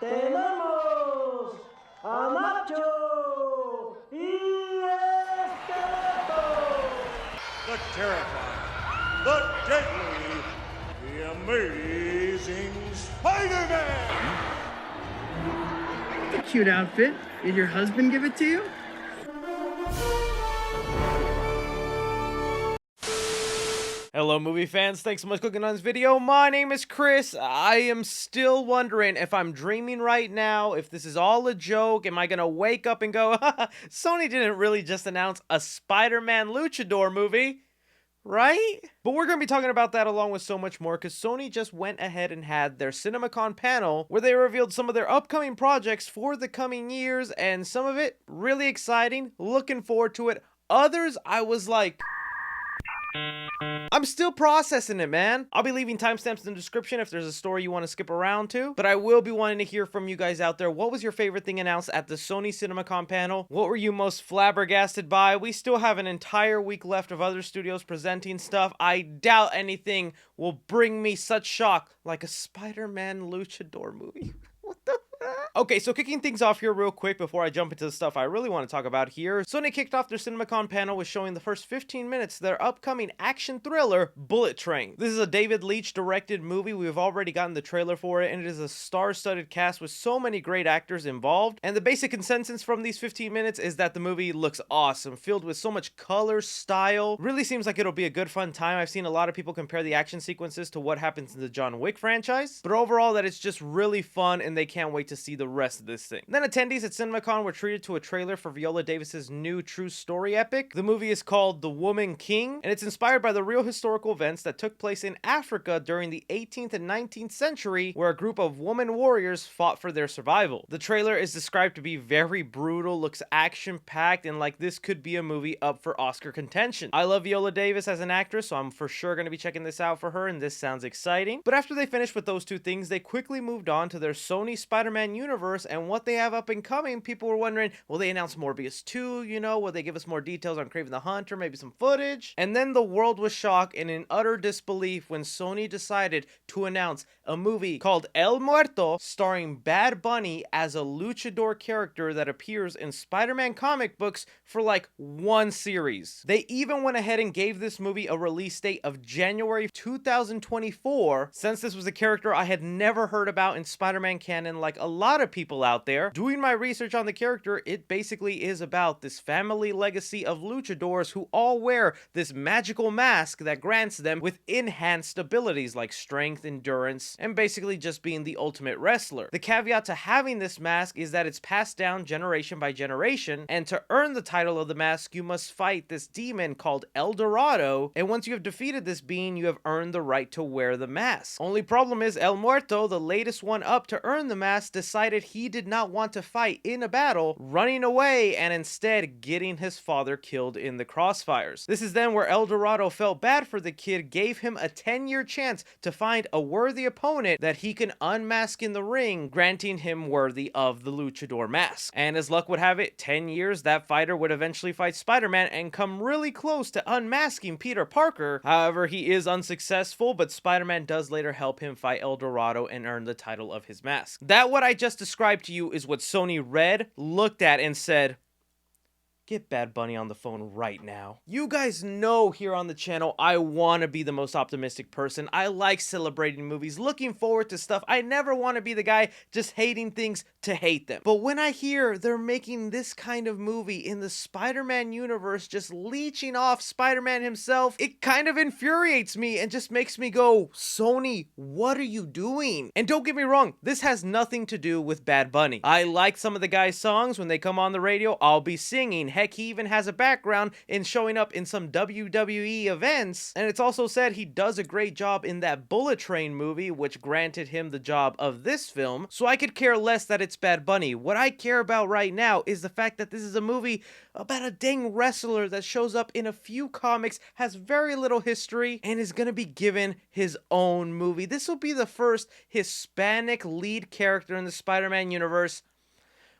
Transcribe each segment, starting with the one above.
tenemos a Nacho y Esqueleto. The terrifying, the deadly, the amazing Spider-Man! A cute outfit. Did your husband give it to you? Hello movie fans, thanks so much for clicking on this video. My name is Chris. I am still wondering if I'm dreaming right now, if this is all a joke. Am I gonna wake up and go, Sony didn't really just announce a Spider-Man luchador movie, right? But we're gonna be talking about that along with so much more, because Sony just went ahead and had their CinemaCon panel where they revealed some of their upcoming projects for the coming years, and some of it really exciting, looking forward to it. Others, I was like, I'm still processing it, man. I'll be leaving timestamps in the description if there's a story you want to skip around to, but I will be wanting to hear from you guys out there. What was your favorite thing announced at the Sony CinemaCon panel? What were you most flabbergasted by? We still have an entire week left of other studios presenting stuff. I doubt anything will bring me such shock like a Spider-Man luchador movie. What the? Okay, so kicking things off here real quick before I jump into the stuff I really want to talk about here, Sony kicked off their CinemaCon panel with showing the first 15 minutes of their upcoming action thriller, Bullet Train. This is a David Leitch directed movie. We've already gotten the trailer for it, and it is a star-studded cast with so many great actors involved. And the basic consensus from these 15 minutes is that the movie looks awesome, filled with so much color, style. Really seems like it'll be a good fun time. I've seen a lot of people compare the action sequences to what happens in the John Wick franchise, but overall that it's just really fun and they can't wait to see the rest of this thing. Then attendees at CinemaCon were treated to a trailer for Viola Davis's new true story epic. The movie is called The Woman King, and it's inspired by the real historical events that took place in Africa during the 18th and 19th century, where a group of woman warriors fought for their survival. The trailer is described to be very brutal, looks action-packed, and like this could be a movie up for Oscar contention. I love Viola Davis as an actress, so I'm for sure going to be checking this out for her, and this sounds exciting. But after they finished with those two things, they quickly moved on to their Sony Spider-Man universe and what they have up and coming. People were wondering, will they announce Morbius 2, you know, will they give us more details on Kraven the Hunter, maybe some footage? And then the world was shocked and in utter disbelief when Sony decided to announce a movie called El Muerto, starring Bad Bunny as a luchador character that appears in Spider-Man comic books for like one series. They even went ahead and gave this movie a release date of January 2024, since this was a character I had never heard about in Spider-Man canon like a lot of people out there. Doing my research on the character, it basically is about this family legacy of luchadors who all wear this magical mask that grants them with enhanced abilities like strength, endurance, and basically just being the ultimate wrestler. The caveat to having this mask is that it's passed down generation by generation, and to earn the title of the mask, you must fight this demon called El Dorado, and once you have defeated this being, you have earned the right to wear the mask. Only problem is El Muerto, the latest one up to earn the mask, decided he did not want to fight in a battle, running away and instead getting his father killed in the crossfires. This is then where El Dorado felt bad for the kid, gave him a 10-year chance to find a worthy opponent that he can unmask in the ring, granting him worthy of the luchador mask. And as luck would have it, 10 years, that fighter would eventually fight Spider-Man and come really close to unmasking Peter Parker. However, he is unsuccessful, but Spider-Man does later help him fight El Dorado and earn the title of his mask. That what I just described to you is what Sony read, looked at, and said, get Bad Bunny on the phone right now. You guys know here on the channel, I want to be the most optimistic person. I like celebrating movies, looking forward to stuff. I never want to be the guy just hating things to hate them. But when I hear they're making this kind of movie in the Spider-Man universe, just leeching off Spider-Man himself, it kind of infuriates me and just makes me go, Sony, what are you doing? And don't get me wrong, this has nothing to do with Bad Bunny. I like some of the guy's songs. When they come on the radio, I'll be singing. Heck, he even has a background in showing up in some WWE events, and it's also said he does a great job in that Bullet Train movie, which granted him the job of this film, so I could care less that it's Bad Bunny. What I care about right now is the fact that this is a movie about a dang wrestler that shows up in a few comics, has very little history, and is gonna be given his own movie. This will be the first Hispanic lead character in the Spider-Man universe.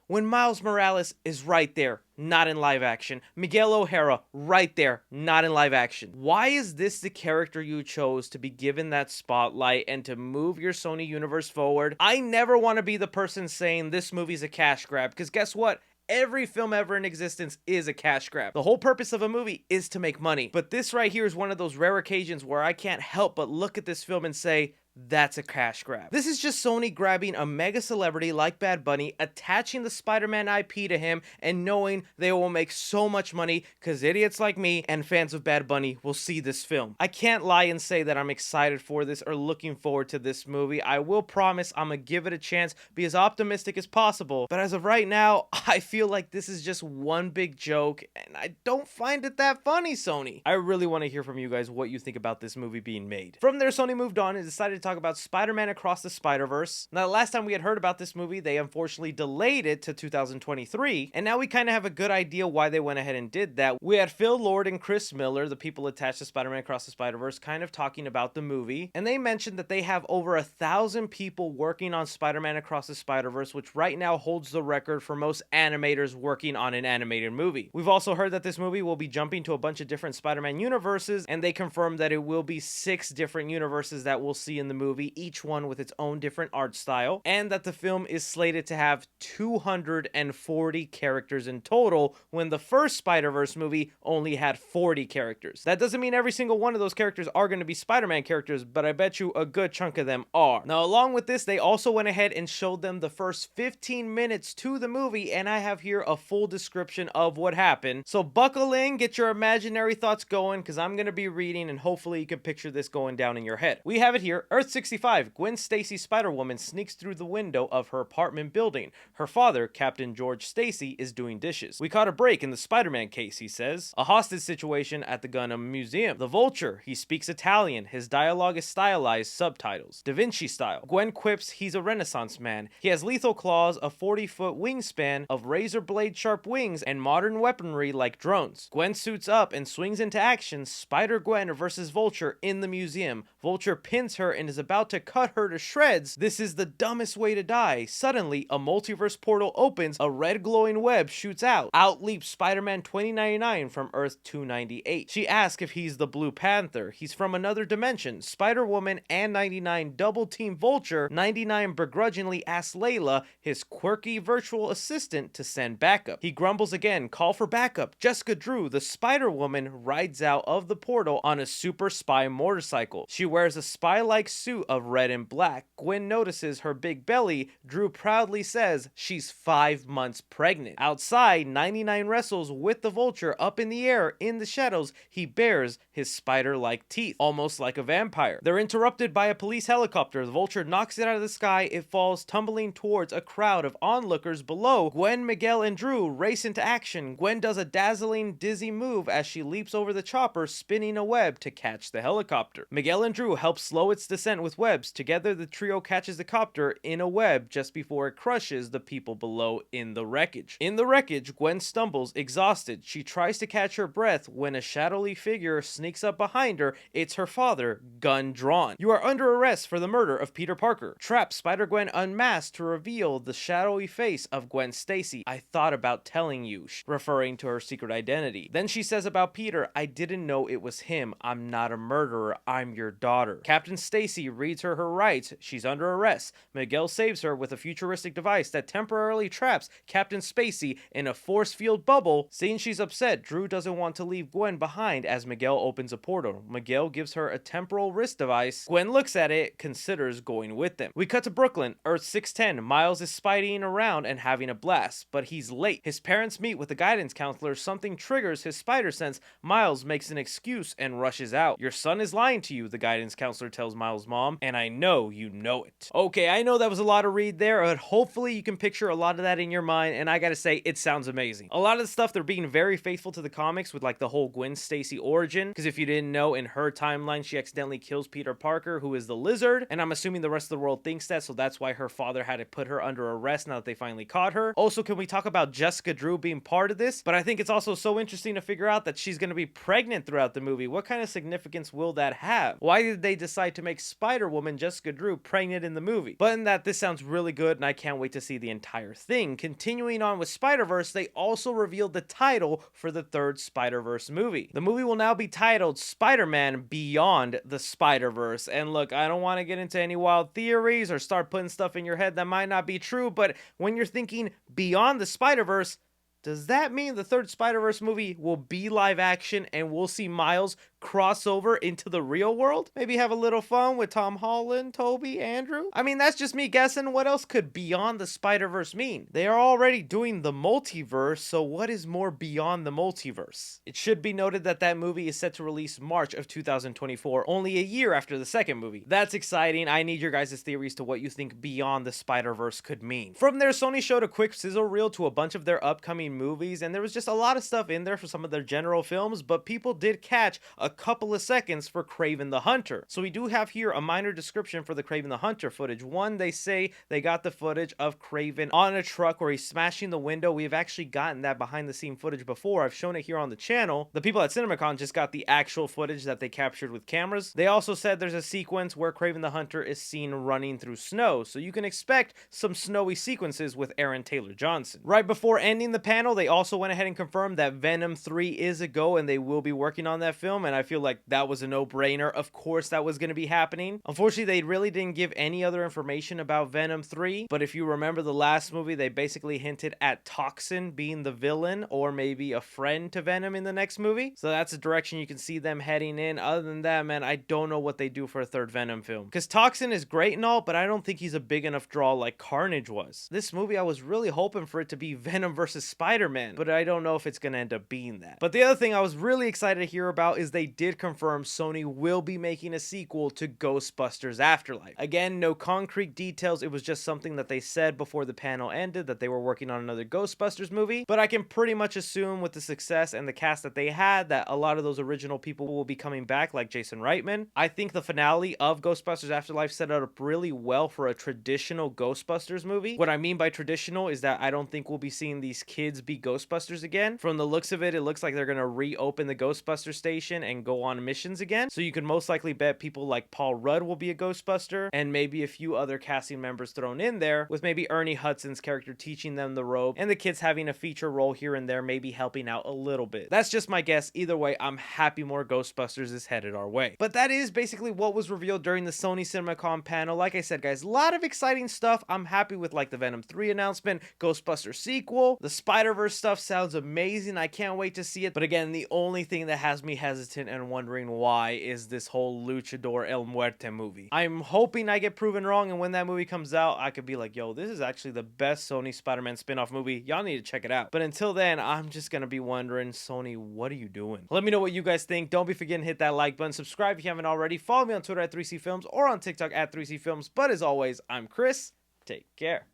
when Miles Morales is right there, not in live action? Miguel O'Hara, right there, not in live action. Why is this the character you chose to be given that spotlight and to move your Sony universe forward? I never want to be the person saying this movie's a cash grab, because guess what? Every film ever in existence is a cash grab. The whole purpose of a movie is to make money. But this right here is one of those rare occasions where I can't help but look at this film and say, that's a cash grab. This is just Sony grabbing a mega celebrity like Bad Bunny, attaching the Spider-Man IP to him, and knowing they will make so much money because idiots like me and fans of Bad Bunny will see this film. I can't lie and say that I'm excited for this or looking forward to this movie. I will promise I'm gonna give it a chance, be as optimistic as possible, but as of right now, I feel like this is just one big joke, and I don't find it that funny, Sony. I really want to hear from you guys what you think about this movie being made. From there, Sony moved on and decided to talk about Spider-Man Across the Spider-Verse. Now, the last time we had heard about this movie, they unfortunately delayed it to 2023, and now we kind of have a good idea why they went ahead and did that. We had Phil Lord and Chris Miller, the people attached to Spider-Man Across the Spider-Verse, kind of talking about the movie, and they mentioned that they have over 1,000 people working on Spider-Man Across the Spider-Verse, which right now holds the record for most animators working on an animated movie. We've also heard that this movie will be jumping to a bunch of different Spider-Man universes, and they confirmed that it will be 6 different universes that we'll see in the movie, each one with its own different art style, and that the film is slated to have 240 characters in total when the first Spider-Verse movie only had 40 characters. That doesn't mean every single one of those characters are going to be Spider-Man characters, but I bet you a good chunk of them are. Now, along with this, they also went ahead and showed them the first 15 minutes to the movie, and I have here a full description of what happened. So buckle in, get your imaginary thoughts going, because I'm going to be reading, and hopefully you can picture this going down in your head. We have it here. Earth 65, Gwen Stacy Spider-Woman sneaks through the window of her apartment building. Her father, Captain George Stacy, is doing dishes. We caught a break in the Spider-Man case, he says. A hostage situation at the Venom Museum. The Vulture, he speaks Italian. His dialogue is stylized subtitles. Da Vinci style. Gwen quips he's a Renaissance man. He has lethal claws, a 40-foot wingspan of razor blade sharp wings, and modern weaponry like drones. Gwen suits up and swings into action. Spider-Gwen versus Vulture in the museum. Vulture pins her and is about to cut her to shreds. This is the dumbest way to die. Suddenly, a multiverse portal opens, a red glowing web shoots out. Out leaps Spider-Man 2099 from Earth 298. She asks if he's the Blue Panther. He's from another dimension. Spider-Woman and 99 double team Vulture. 99 begrudgingly asks Layla, his quirky virtual assistant, to send backup. He grumbles again, call for backup. Jessica Drew, the Spider-Woman, rides out of the portal on a super spy motorcycle. She wears a spy-like suit of red and black. Gwen notices her big belly. Drew proudly says she's 5 months pregnant. Outside, 99 wrestles with the Vulture up in the air. In the shadows, he bares his spider-like teeth, almost like a vampire. They're interrupted by a police helicopter. The Vulture knocks it out of the sky. It falls tumbling towards a crowd of onlookers below. Gwen, Miguel, and Drew race into action. Gwen does a dazzling, dizzy move as she leaps over the chopper, spinning a web to catch the helicopter. Miguel and Drew help slow its descent with webs. Together, the trio catches the copter in a web just before it crushes the people below in the wreckage. In the wreckage, Gwen stumbles, exhausted. She tries to catch her breath when a shadowy figure sneaks up behind her. It's her father, gun drawn. You are under arrest for the murder of Peter Parker. Trapped, Spider-Gwen unmasked to reveal the shadowy face of Gwen Stacy. I thought about telling you, referring to her secret identity. Then she says about Peter, I didn't know it was him. I'm not a murderer. I'm your daughter. Captain Stacy reads her rights. She's under arrest. Miguel saves her with a futuristic device that temporarily traps Captain Spacey in a force field bubble. Seeing she's upset, Drew doesn't want to leave Gwen behind as Miguel opens a portal. Miguel gives her a temporal wrist device. Gwen looks at it, considers going with them. We cut to Brooklyn, Earth 610. Miles is spideying around and having a blast, but he's late. His parents meet with the guidance counselor. Something triggers his spider sense. Miles makes an excuse and rushes out. Your son is lying to you, the guidance counselor tells Miles' mom, and I know you know it. Okay, I know that was a lot to read there, but hopefully you can picture a lot of that in your mind, and I gotta say, it sounds amazing. A lot of the stuff, they're being very faithful to the comics with like the whole Gwen Stacy origin, because if you didn't know, in her timeline, she accidentally kills Peter Parker, who is the Lizard, and I'm assuming the rest of the world thinks that, so that's why her father had to put her under arrest now that they finally caught her. Also, can we talk about Jessica Drew being part of this? But I think it's also so interesting to figure out that she's gonna be pregnant throughout the movie. What kind of significance will that have? Why did they decide to make Spider-Woman Jessica Drew pregnant in the movie? But in that, this sounds really good and I can't wait to see the entire thing. Continuing on with Spider-Verse, they also revealed the title for the third Spider-Verse movie. The movie will now be titled Spider-Man Beyond the Spider-Verse. And look, I don't want to get into any wild theories or start putting stuff in your head that might not be true, but when you're thinking Beyond the Spider-Verse, does that mean the third Spider-Verse movie will be live action and we'll see Miles cross over into the real world? Maybe have a little fun with Tom Holland, Toby, Andrew? I mean, that's just me guessing. What else could Beyond the Spider-Verse mean? They are already doing the multiverse, so what is more beyond the multiverse? It should be noted that that movie is set to release March of 2024, only a year after the second movie. That's exciting. I need your guys' theories to what you think Beyond the Spider-Verse could mean. From there, Sony showed a quick sizzle reel to a bunch of their upcoming movies, and there was just a lot of stuff in there for some of their general films, but people did catch a couple of seconds for Kraven the Hunter. So we do have here a minor description for the Kraven the Hunter footage. One, they say they got the footage of Kraven on a truck where he's smashing the window. We've actually gotten that behind the scene footage before. I've shown it here on the channel. The people at CinemaCon just got the actual footage that they captured with cameras. They also said there's a sequence where Kraven the Hunter is seen running through snow, so you can expect some snowy sequences with Aaron Taylor Johnson. Right before ending the panel, they also went ahead and confirmed that Venom 3 is a go and they will be working on that film, and I feel like that was a no-brainer. Of course that was going to be happening. Unfortunately, they really didn't give any other information about Venom 3, but if you remember the last movie, they basically hinted at Toxin being the villain or maybe a friend to Venom in the next movie, so that's a direction you can see them heading in. Other than that, man, I don't know what they do for a third Venom film, because Toxin is great and all, but I don't think he's a big enough draw like Carnage was. This movie, I was really hoping for it to be Venom versus Spider-Man, but I don't know if it's going to end up being that. But the other thing I was really excited to hear about is they did confirm Sony will be making a sequel to Ghostbusters Afterlife. Again, no concrete details. It was just something that they said before the panel ended, that they were working on another Ghostbusters movie, but I can pretty much assume with the success and the cast that they had that a lot of those original people will be coming back, like Jason Reitman. I think the finale of Ghostbusters Afterlife set it up really well for a traditional Ghostbusters movie. What I mean by traditional is that I don't think we'll be seeing these kids be Ghostbusters again. From the looks of it, it looks like they're going to reopen the Ghostbuster station and go on missions again. So you can most likely bet people like Paul Rudd will be a Ghostbuster, and maybe a few other casting members thrown in there, with maybe Ernie Hudson's character teaching them the rope, and the kids having a feature role here and there, maybe helping out a little bit. That's just my guess. Either way, I'm happy more Ghostbusters is headed our way. But that is basically what was revealed during the Sony CinemaCon panel. Like I said, guys, a lot of exciting stuff. I'm happy with like the Venom 3 announcement, Ghostbusters sequel, the Spider-Verse stuff sounds amazing. I can't wait to see it. But again, the only thing that has me hesitant and wondering why is this whole Luchador El Muerto movie. I'm hoping I get proven wrong, and when that movie comes out, I could be like, yo, this is actually the best Sony Spider-Man spin-off movie. Y'all need to check it out. But until then, I'm just gonna be wondering, Sony, what are you doing? Let me know what you guys think. Don't be forgetting to hit that like button, subscribe if you haven't already, follow me on Twitter at 3C Films or on TikTok at 3C Films. But as always, I'm Chris. Take care.